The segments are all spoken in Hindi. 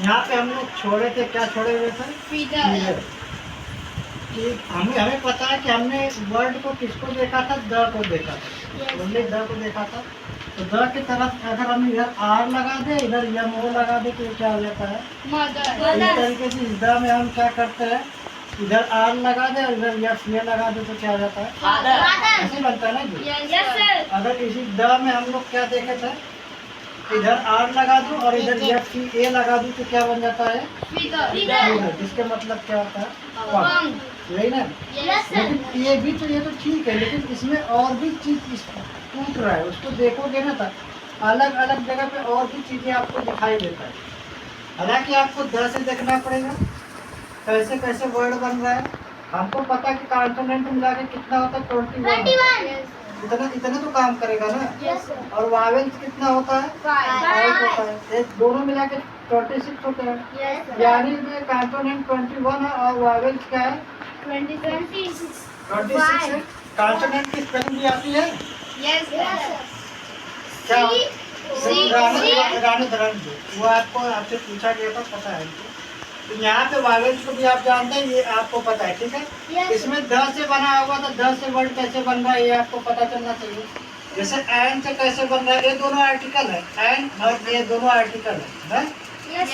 यहाँ पे हम लोग छोड़े थे, क्या छोड़े हुए थे? फीडर। कि हमें पता है कि हमने वर्ड को किसको देखा था, द को देखा था, ओनली द को देखा था। तो द की तरफ अगर हम इधर आर लगा दे, इधर यम ओ लगा दे तो क्या हो जाता है? इस तरीके से इस द में हम क्या करते हैं, इधर आर लगा दे और इधर यफ ये लगा दे तो क्या हो जाता है? ऐसे बनता है ना जी। अगर इसी द में हम लोग क्या देखे थे, इधर आर लगा दूं और इधर यफ की ए लगा दूं तो क्या बन जाता है? जिसके मतलब क्या होता है? यही ना। लेकिन ये तो ठीक है, लेकिन इसमें और भी चीज टूट रहा है, उसको देखोगे ना तो अलग अलग जगह पे और भी चीजें आपको दिखाई देता है। हालांकि आपको 10 से देखना पड़ेगा कैसे कैसे वर्ड बन रहा है। हमको पता है कि कॉन्सोनेंट मिला के कितना होता है? 21। इतना तो काम करेगा ना। और वावेल्स कितना होता है? 5 होता है। एक दोनों मिला के 26 होते हैं। यानी में कॉन्सोनेंट 21 है और वावेल्स क्या है? 26 है। कॉन्सोनेंट की स्पेलिंग भी आती है? क्या? वो आपको आपसे पूछा गया था, पता है। तो यहाँ पे वावेल्स को भी आप जानते हैं, ये आपको पता है, ठीक है। इसमें द से बना हुआ तो द से वर्ड कैसे बन रहा है ये आपको पता चलना चाहिए। जैसे एन से कैसे बन रहा है, ये दोनों आर्टिकल है, एन और ये दोनों आर्टिकल है।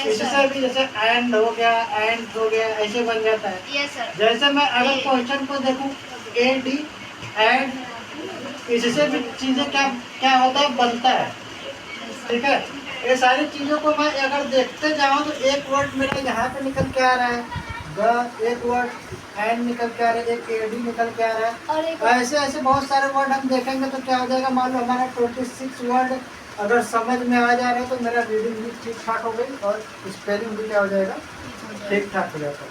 इससे भी जैसे एंड हो गया, एंड हो गया, ऐसे बन जाता है। जैसे मैं अगर क्वेश्चन को देखूं ए डी एंड, इससे भी चीजें क्या क्या होता है, बनता है, ठीक है। ये सारी चीजों को मैं अगर देखते जाऊं तो एक वर्ड मेरा यहाँ पे निकल के आ रहा है, द, एक वर्ड एंड निकल के आ रहा है, एक एडी निकल के आ रहा है। ऐसे ऐसे बहुत सारे वर्ड हम देखेंगे तो क्या हो जाएगा, मान लो हमारा 26 वर्ड अगर समझ में आ जा रहा है तो मेरा रीडिंग भी ठीक ठाक हो गई और स्पेलिंग भी क्या हो जाएगा, ठीक ठाक हो जाता है।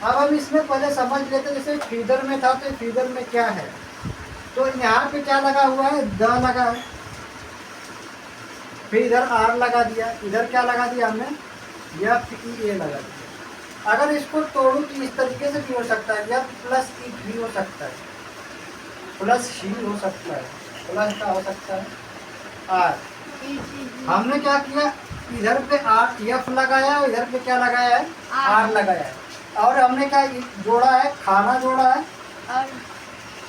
अब हम इसमें पहले समझ लेते, जैसे फीडर में था तो फीडर में क्या है, तो यहाँ पे क्या लगा हुआ है, द लगा है, फिर इधर आर लगा दिया, इधर क्या लगा दिया हमने, एफ ई ए लगा दिया। अगर इसको तोड़ूं तो इस तरीके से भी हो सकता है, एफ प्लस ई भी हो सकता है, प्लस सी हो सकता है, प्लस का हो सकता है आर। हमने क्या किया, इधर पे आर एफ लगाया, इधर पे क्या लगाया है, आर लगाया है, और हमने क्या जोड़ा है, खाना जोड़ा है,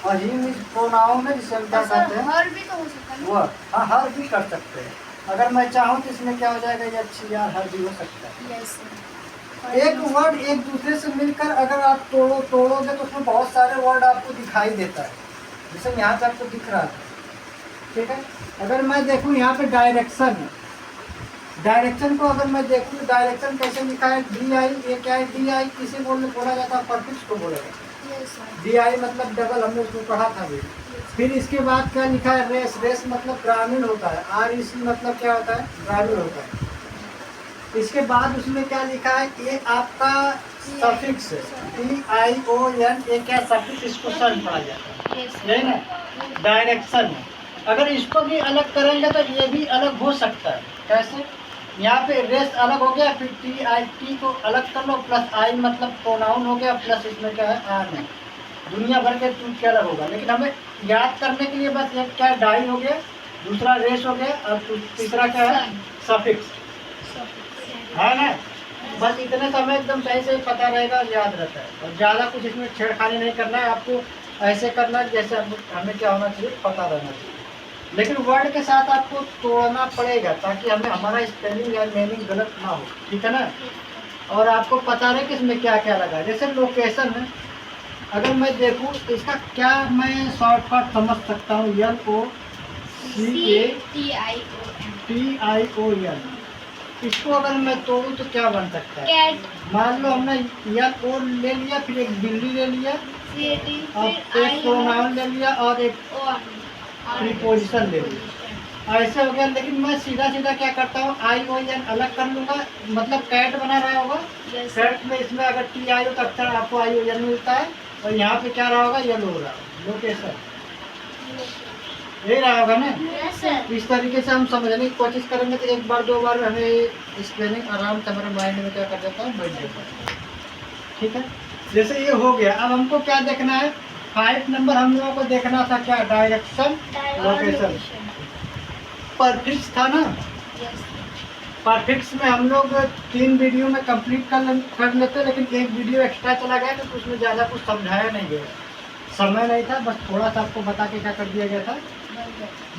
और ही प्रोनाउन है जिसे हम क्या कहते हैं, हर भी तो हो सकता है वो, हाँ हर भी कर सकते हैं। अगर मैं चाहूँ तो इसमें क्या हो जाएगा, ये अच्छी यार हर भी हो सकता है। एक वर्ड एक दूसरे से मिलकर अगर आप तोड़ोगे तो उसमें बहुत सारे वर्ड आपको दिखाई देता है, जैसे यहाँ पे आपको दिख रहा है, ठीक है। अगर मैं देखूँ यहाँ पे डायरेक्शन है, डायरेक्शन को अगर मैं देखूँ, डायरेक्शन कैसे लिखा है, डी आई, ये क्या है, डी आई किसे बोला जाता है, परफिक्स को बोला जाता है। डी आई मतलब डबल, हमने उसको पढ़ा था भी। फिर इसके बाद क्या लिखा है, रेस, रेस मतलब ग्रामीण होता है, आर ई सी मतलब क्या होता है, ग्रामीण होता है। इसके बाद उसमें क्या लिखा है, ये आपका सफिक्स है, टी आई ओ एन, ये क्या सफिक्स, इसको सन पढ़ा जाता है, यही ना। डायरेक्शन है, अगर इसको भी अलग करेंगे तो ये भी अलग हो सकता है, कैसे, यहाँ पे रेस अलग हो गया, फिर टी आई, टी को अलग कर लो, प्लस आई मतलब प्रोनाउन हो गया, प्लस इसमें क्या है, आर है। दुनिया भर के टूट के अलग होगा, लेकिन हमें याद करने के लिए बस एक क्या डाई हो गया, दूसरा रेस हो गया, और तीसरा क्या है, सफिक्स है ना। बस इतने समय एकदम सही से पता रहेगा और याद रहता है, और ज़्यादा कुछ इसमें छेड़खानी नहीं करना है आपको, ऐसे करना है जैसे हमें क्या होना चाहिए, पता रहना चाहिए। लेकिन वर्ड के साथ आपको तोड़ना पड़ेगा ताकि हमें हमारा स्पेलिंग या मीनिंग गलत ना हो, ठीक है ना। और आपको पता रहे कि इसमें क्या क्या लगा है। जैसे लोकेशन है, अगर मैं देखूँ तो इसका क्या मैं शॉर्टकट समझ सकता हूँ, L O C A T I O N, इसको अगर मैं तोड़ूँ तो क्या बन सकता है, कैट। मान लो हमने एल ओ ले लिया, फिर एक बिल्ली ले लिया, और एक प्रोनाउन ले लिया, और एक प्रीपोजिशन ले लिया, ऐसे हो गया। लेकिन मैं सीधा सीधा क्या करता हूँ, आई ओ एन अलग कर लूँगा, मतलब कैट बना रहा होगा, कैट में इसमें अगर टी आई हो तो अक्सर आपको आई ओ एन मिलता है, और यहाँ पे क्या रहा होगा, येलो हो रहा, लोकेशन यही रहा होगा ना। इस तरीके से हम समझने की कोशिश करेंगे तो एक बार दो बार हमें स्पेलिंग आराम से हमारे माइंड में क्या कर देता है, बैठ जाता है, ठीक है। जैसे ये हो गया, अब हमको क्या देखना है, 5 नंबर हम लोगों को देखना था क्या, डायरेक्शन, लोकेशन, परफिक्स था ना। परफिक्स में हम लोग 3 वीडियो में कंप्लीट कर लेते हैं, लेकिन एक वीडियो एक्स्ट्रा चला गया तो उसमें ज़्यादा कुछ समझाया नहीं गया, समय नहीं था, बस थोड़ा सा आपको बता के क्या कर दिया गया था,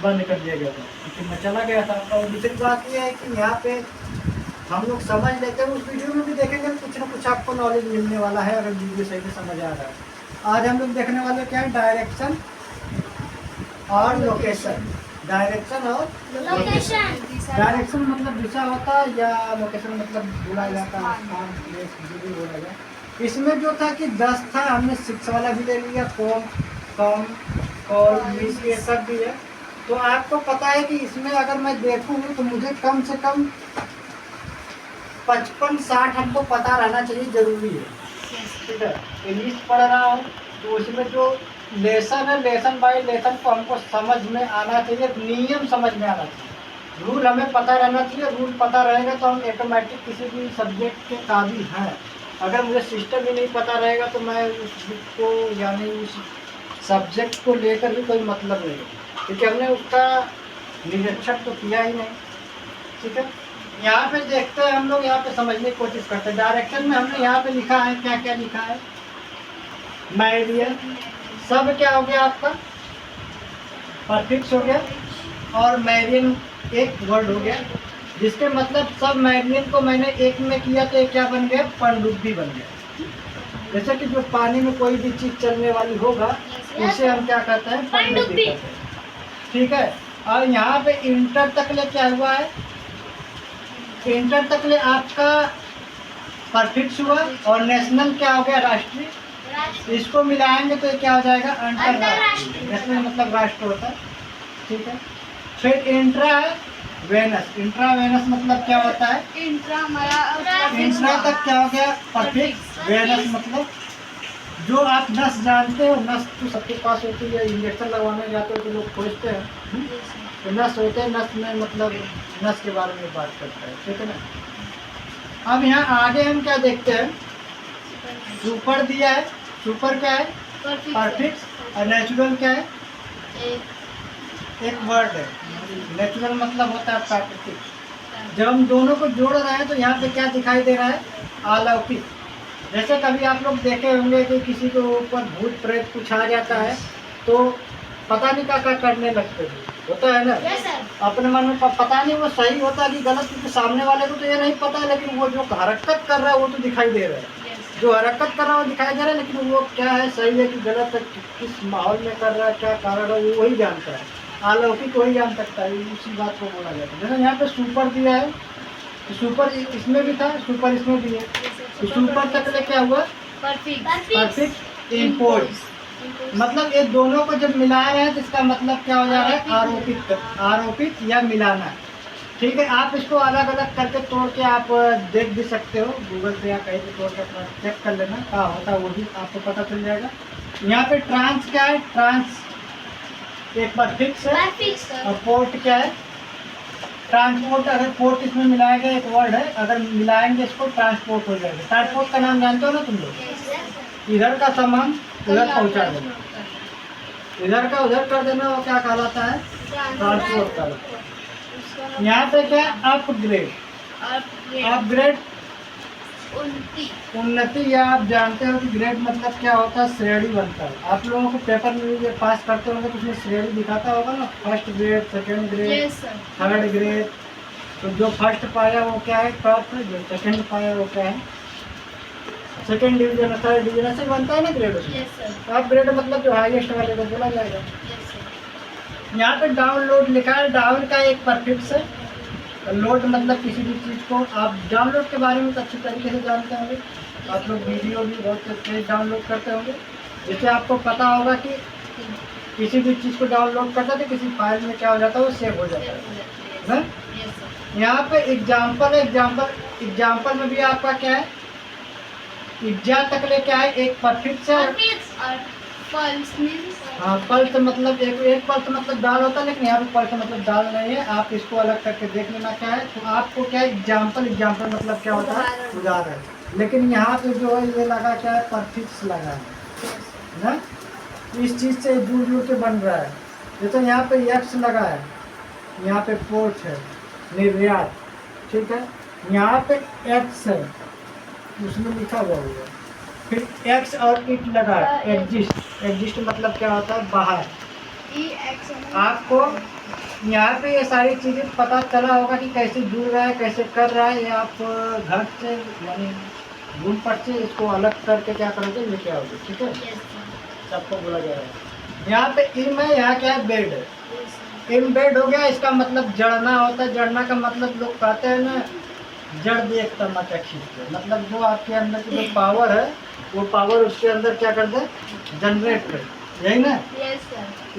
बंद कर दिया गया था क्योंकि मैं चला गया था। और दूसरी बात यह है कि यहाँ पे हम लोग समझ लेते हैं, उस वीडियो में भी देखेंगे कुछ ना कुछ आपको नॉलेज मिलने वाला है अगर वीडियो सही से समझ आ रहा है। आज हम लोग देखने वाले क्या है, डायरेक्शन और लोकेशन। डायरेक्शन और लोकेशन। डायरेक्शन मतलब दिशा होता है या लोकेशन मतलब बोला जाता है स्थान, प्लेस, जो भी बोला जाए। इसमें जो था कि 10 था, हमने 6 वाला भी ले लिया, कॉम, कम, कॉल, मिस, ये सब भी है। तो आपको पता है कि इसमें अगर मैं देखूँ तो मुझे कम से कम 55-60 हमको पता रहना चाहिए, जरूरी है। ठीक है, इंग्लिश पढ़ रहा हूँ तो उसमें जो लेसन है, लेसन बाय लेसन को हमको समझ में आना चाहिए, नियम समझ में आना चाहिए, रूल हमें पता रहना चाहिए। रूल पता रहेगा तो हम ऑटोमेटिक किसी भी सब्जेक्ट के काबिल हैं। अगर मुझे सिस्टम ही नहीं पता रहेगा तो मैं उस बुक को यानी उस सब्जेक्ट को लेकर भी कोई मतलब नहीं, क्योंकि हमने उसका निरीक्षण तो किया ही नहीं। ठीक है, यहाँ पे देखते हैं हम लोग, यहाँ पे समझने की कोशिश करते हैं। डायरेक्शन में हमने यहाँ पे लिखा है, क्या क्या लिखा है, मेरिडियन, सब क्या हो गया आपका, परफिक्स हो गया, और मेरिडियन एक वर्ड हो गया, जिसके मतलब सब मेरिडियन को मैंने एक में किया तो एक क्या बन गया, पनडुब्बी बन गया। जैसे कि जो पानी में कोई भी चीज चलने वाली होगा उसे हम क्या कहते हैं, पनडुब्बी कहते हैं। ठीक है, और यहाँ पे इंटर तक ले क्या हुआ है, इंटर तक ले आपका परफिक्स हुआ, और नेशनल क्या हो गया, राष्ट्रीय। इसको मिलाएंगे तो क्या हो जाएगा, अंतरराष्ट्रीय। नेशनल मतलब राष्ट्र होता है। ठीक है, फिर इंट्रा है वेनस, इंट्रा वेनस मतलब क्या होता है, इंट्रा तक क्या हो गया, परफिक्स। वेनस मतलब जो आप नस जानते हो, नस तो सबके पास होती है, इंजेक्शन लगवाने जाते हो तो लोग खोजते हैं, तो नस होते हैं, नस में मतलब नस के बारे में बात करता है। ठीक है ना। अब यहाँ आगे हम क्या देखते हैं, सुपर दिया है, सुपर क्या है, परफिक्स, और नेचुरल क्या है, एक वर्ड है। नेचुरल मतलब होता है प्राकृतिक। जब हम दोनों को जोड़ रहे हैं तो यहाँ पे क्या दिखाई दे रहा है, अलौकिक। जैसे कभी आप लोग देखे होंगे कि किसी के ऊपर भूत प्रेत कुछ आ जाता है तो पता नहीं क्या क्या करने लगते हैं, होता है ना। अपने मन में पता नहीं वो सही होता है कि गलत, क्योंकि सामने वाले को तो ये नहीं पता है, लेकिन वो जो हरकत कर रहा है वो तो दिखाई दे रहा है। जो हरकत कर रहा है वो दिखाई दे रहा है, लेकिन वो क्या है, सही है कि गलत है, किस माहौल में कर रहा है, क्या कारण है, वो वही जानता है। अलौकिक वही जान सकता है, उसी बात को बोला जाता है। जैसे यहाँ पे सुपर दिया है, तो सुपर इसमें भी था, सुपर इसमें भी है, तो सुपर तक ले क्या हुआ, परफिक्स इम्पोर्ट। मतलब ये दोनों को जब मिला रहे हैं तो इसका मतलब क्या हो जा रहा है, आरोपित, आरोपित या मिलाना। ठीक है, आप इसको अलग अलग करके तोड़ के आप देख भी सकते हो, गूगल पे या कहीं पे तोड़ के अपना चेक कर लेना क्या होता है, वो भी आपको पता चल जाएगा। यहाँ पे ट्रांस क्या है, ट्रांस एक परफिक्स है, और पोर्ट क्या है, ट्रांसपोर्ट। अगर पोर्ट इसमें मिलाएगा एक वर्ड है, अगर मिलाएंगे इसको ट्रांसपोर्ट हो जाएगा। ट्रांसपोर्ट का नाम जानते हो ना तुम लोग, इधर का सामान उधर पहुंचा देना, इधर का उधर कर देना, वो क्या कहलाता है, ट्रांसपोर्ट कहलाता है। यहाँ पे क्या, अपग्रेड, अपग्रेड उन्नति, या आप जानते हो कि ग्रेड मतलब क्या होता है, श्रेणी बनता है। आप लोगों को पेपर में भी पास करते होंगे तो उसमें श्रेणी दिखाता होगा ना, first grade, second grade, third grade. तो जो फर्स्ट पाया वो क्या है, टॉप है, जो सेकंड पाया वो क्या है, सेकंड डिवीजन, थर्ड डिवीजन, ऐसे बनता है ना ग्रेड उसमें। आप ग्रेड मतलब जो हाईएस्ट वाले को बोला जाएगा। यहाँ पे डाउनलोड लिखा है, डाउन का एक परफिक्स है, लोड मतलब किसी भी चीज़ को आप डाउनलोड के बारे में तो अच्छी तरीके से जानते होंगे, आप लोग वीडियो भी बहुत तेज डाउनलोड करते होंगे। जैसे आपको पता होगा कि किसी भी चीज़ को डाउनलोड करते थे, किसी फाइल में क्या हो जाता है, वो सेव हो जाता है। यहाँ पे एग्जाम्पल है, एग्जाम्पल में भी आपका क्या है, इज्जा तक ले क्या है, एक परफिक्स है, हाँ पल्स मतलब एक पल्स मतलब दाल होता है, लेकिन यहाँ पे पल्स मतलब दाल नहीं है, आप इसको अलग करके देख लेना क्या है। तो आपको क्या है, एग्जाम्पल मतलब क्या होता है, उदाहरण। लेकिन यहाँ पे जो है ये लगा क्या है, परफिक्स लगा है ना, इस चीज़ से जुड़ जुड़ के बन रहा है। जैसे यहाँ पे एक्स लगा है, यहाँ पे पोर्ट है, निर्यात। ठीक है। यहाँ पे एक्स है, उसमें लिखा हुआ होगा, फिर एक्स और इट लगा है, एग्जिस्ट। एग्जिस्ट मतलब क्या होता है, बाहर। आपको यहाँ पे ये सारी चीज़ें पता चला होगा कि कैसे जुड़ रहा है, कैसे कर रहा है। ये आप घर से यानी रूम पर से इसको अलग करके क्या करोगे, लेके आओगे, ठीक है। सबको बोला जाएगा। यहाँ पे इम है, यहाँ क्या है, बेड है। इम बेड हो गया, इसका मतलब जड़ना होता है। जड़ना का मतलब लोग कहते हैं ना, जड़ देख तमाचा खींचते, मतलब जो आपके अंदर की जो पावर है, वो पावर उसके अंदर क्या कर दे, जनरेट कर, यही ना।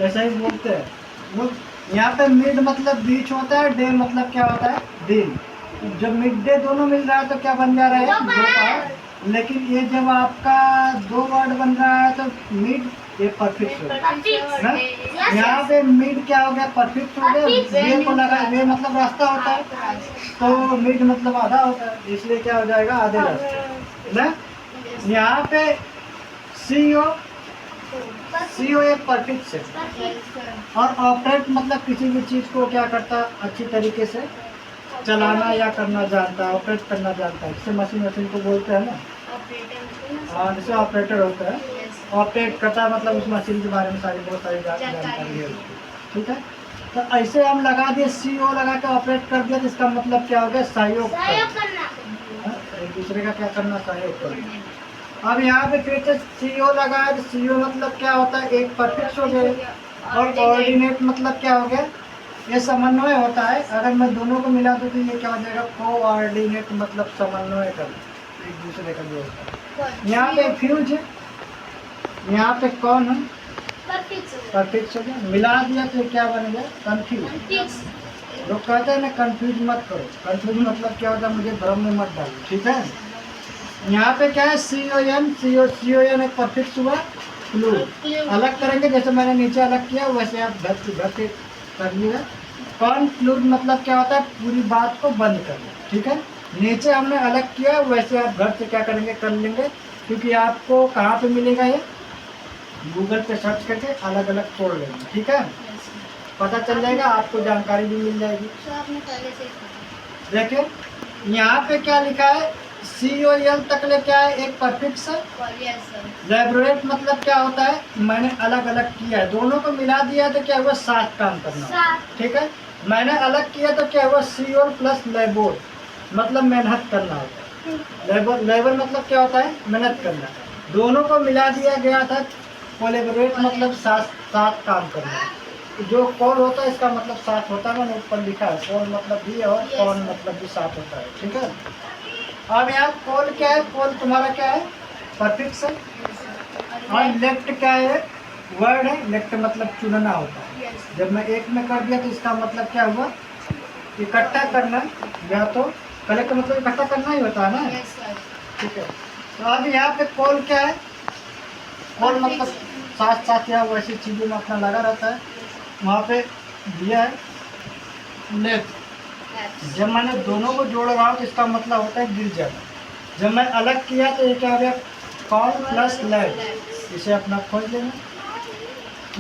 ऐसा ही बोलते हैं वो। यहाँ पे मिड मतलब बीच होता है, डे मतलब क्या होता है, दिन। जब मिड डे दोनों मिल रहा है तो क्या बन जा रहा है, दोपहर। लेकिन ये जब आपका दो वर्ड बन रहा है तो मिड, ये परफेक्ट हो गया। यहाँ पे मिड क्या हो गया, परफेक्ट हो गया। वे को लगा, वे मतलब रास्ता होता है, तो मिड मतलब आधा होता है, इसलिए क्या हो जाएगा, आधे रास्ते ना। यहाँ पे सीओ, सीओ एक परफेक्ट है। और ऑपरेट मतलब किसी भी चीज़ को क्या करता है, अच्छी तरीके से चलाना या करना जानता है, ऑपरेट करना जानता है। जैसे मशीन को बोलते हैं ना, हाँ, जैसे ऑपरेटर होता है, ऑपरेट करता है, मतलब उस मशीन के बारे में सारी बहुत सारी जानकारी है उसकी, ठीक है। तो ऐसे हम लगा दिए, सीओ लगा के ऑपरेट कर दिया, तो इसका मतलब क्या हो गया, सहयोग करना, एक दूसरे का क्या करना, सहयोग करना। अब यहाँ पे फिर से सीओ लगा है, तो सीओ मतलब क्या होता है, एक परफेक्ट हो गया। और कोऑर्डिनेट मतलब क्या हो गया, ये समन्वय होता है। अगर मैं दोनों को मिला दूँ तो ये क्या हो जाएगा, कोऑर्डिनेट मतलब समन्वय कर, एक दूसरे का जो होता है। यहाँ पे फ्यूज है, यहाँ पे कौन है, परफेक्ट हो गया। मिला दिया तो क्या बन गया, कंफ्यूज। लोग कहते हैं ना, कंफ्यूज मत करो। कंफ्यूज मतलब क्या होता है, मुझे भ्रम में मत डालो, ठीक है। यहाँ पे क्या है, CON एक परफेक्ट हुआ, क्लूड अलग करेंगे, जैसे मैंने नीचे अलग किया वैसे आप घर पे कर लिया। कॉन्क्लूड मतलब क्या होता है, पूरी बात को बंद करना, ठीक है। नीचे हमने अलग किया, वैसे आप घर से क्या करेंगे, कर लेंगे। क्योंकि आपको कहाँ पे मिलेगा, ये गूगल पे सर्च करके अलग अलग तोड़ लेंगे, ठीक है। पता चल जाएगा, आपको जानकारी भी मिल जाएगी। देखिए यहाँ पे क्या लिखा है, COL तक ले क्या है, एक परफेक्ट है। लैबोरेट मतलब क्या होता है, मैंने अलग अलग किया है, दोनों को मिला दिया तो क्या हुआ, साथ काम करना, ठीक है। मैंने अलग किया तो क्या हुआ, COL प्लस लेबोर मतलब मेहनत करना होता है। लेबर मतलब क्या होता है, मेहनत करना। दोनों को मिला दिया गया था, कोलैबोरेट मतलब साथ साथ काम करना। जो कॉल होता है इसका मतलब साथ होता है, मैंने ऊपर लिखा है, कॉल मतलब भी और कॉल मतलब भी साथ होता है, ठीक है। अब यहाँ कॉल क्या है, कॉल तुम्हारा क्या है, परफेक्ट है। और लेफ्ट क्या है, वर्ड है। लेफ्ट मतलब चुनना होता है। जब मैं एक में कर दिया तो इसका मतलब क्या हुआ, इकट्ठा करना, या तो कलेक्ट मतलब इकट्ठा करना ही होता है ना, ठीक है। तो अब यहाँ पे कॉल क्या है, कॉल मतलब साथ साथ या वैसी चीज़ों में अपना लगा रहता है। वहाँ पे दिया है लेफ्ट। जब मैंने दोनों को जोड़ रहा हूँ तो इसका मतलब होता है गिर जाना। जब मैं अलग किया तो ये क्या हो गया, कॉल प्लस लेफ्ट। इसे अपना खोज लेना।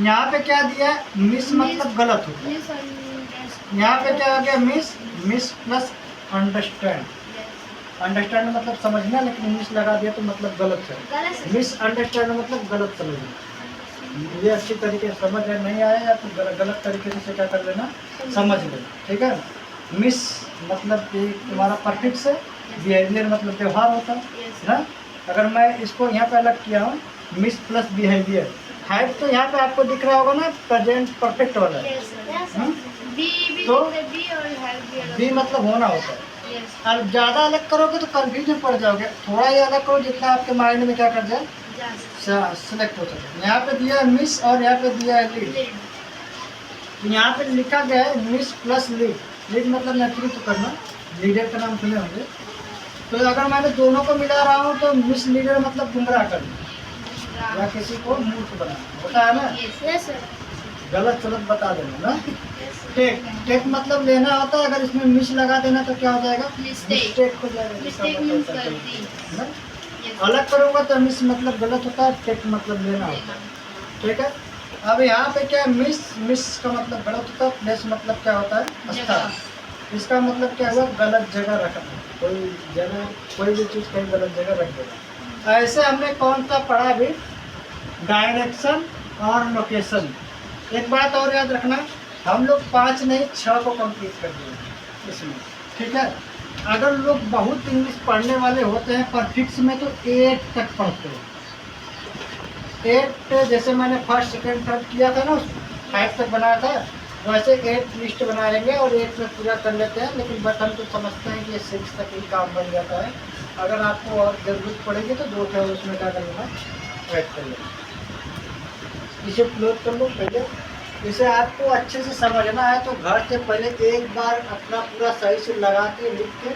यहाँ पे क्या दिया है, मिस मतलब गलत होता है। यहाँ पे क्या हो गया, मिस प्लस अंडरस्टैंड। अंडरस्टैंड मतलब समझना, लेकिन मिस लगा दिया तो मतलब गलत है। मिस अंडरस्टैंड मतलब गलत समझना। ये अच्छी तरीके से समझ नहीं आया या तो गलत तरीके से क्या कर लेना, समझ लेना, ठीक है। मिस मतलब कि तुम्हारा परफेक्ट से, बिहेवियर मतलब व्यवहार होता है ना। अगर मैं इसको यहाँ पे अलग किया हूँ, मिस प्लस बिहेवियर, हाइट तो यहाँ पे आपको दिख रहा होगा ना, प्रेजेंट परफेक्ट वाला है। तो बी मतलब होना होता है। अब ज़्यादा अलग करोगे तो कंफ्यूज में पड़ जाओगे। थोड़ा ही अलग करो जितना आपके माइंड में क्या कर जाए, सेलेक्ट हो सके। यहाँ पे दिया है मिस और यहाँ पे दिया है लीड। यहाँ पे लिखा गया है मिस प्लस लीड। लीड मतलब नेतृत्व करना, लीडर का नाम सुने होंगे। तो अगर मैंने दोनों को मिला रहा हूँ तो मिस लीडर मतलब गुमराह करना या किसी को मूर्ख बनाना होता है ना, गलत सलत बता देना ना। टेक मतलब लेना होता है। अगर इसमें मिस लगा देना तो क्या हो जाएगा, मिस्टेक हो जाएगा ना। अलग करूँगा तो मिस मतलब गलत होता है, टेक मतलब लेना होता है, ठीक है। अब यहाँ पे क्या है, मिस का मतलब गलत होता है, प्लेस मतलब क्या होता है, स्थान। इसका मतलब क्या हुआ, गलत जगह रखना, कोई भी चीज़ कहीं गलत जगह रख देना। ऐसे हमने कौन सा पढ़ा अभी, डायरेक्शन और लोकेशन। एक बात और याद रखना, हम लोग 5 नहीं 6 को कंप्लीट कर देंगे इसमें, ठीक है। अगर लोग बहुत इंग्लिश पढ़ने वाले होते हैं परफिक्स में तो 8 तक पढ़ते हैं। 8 जैसे मैंने फर्स्ट सेकंड थर्ड किया था ना, 5 तक बनाया था, वैसे 8 लिस्ट बनाएंगे और 8 में पूरा कर लेते हैं। लेकिन बट हम तो समझते हैं कि ये 6 तक ही काम बन जाता है। अगर आपको और ज़रूरत पड़ेगी तो 2 है उसमें क्या कर लेना, ऐड कर लेना। इसे क्लोज कर लो पहले। इसे आपको अच्छे से समझना है तो घर से पहले एक बार अपना पूरा सही से लगा के लिख के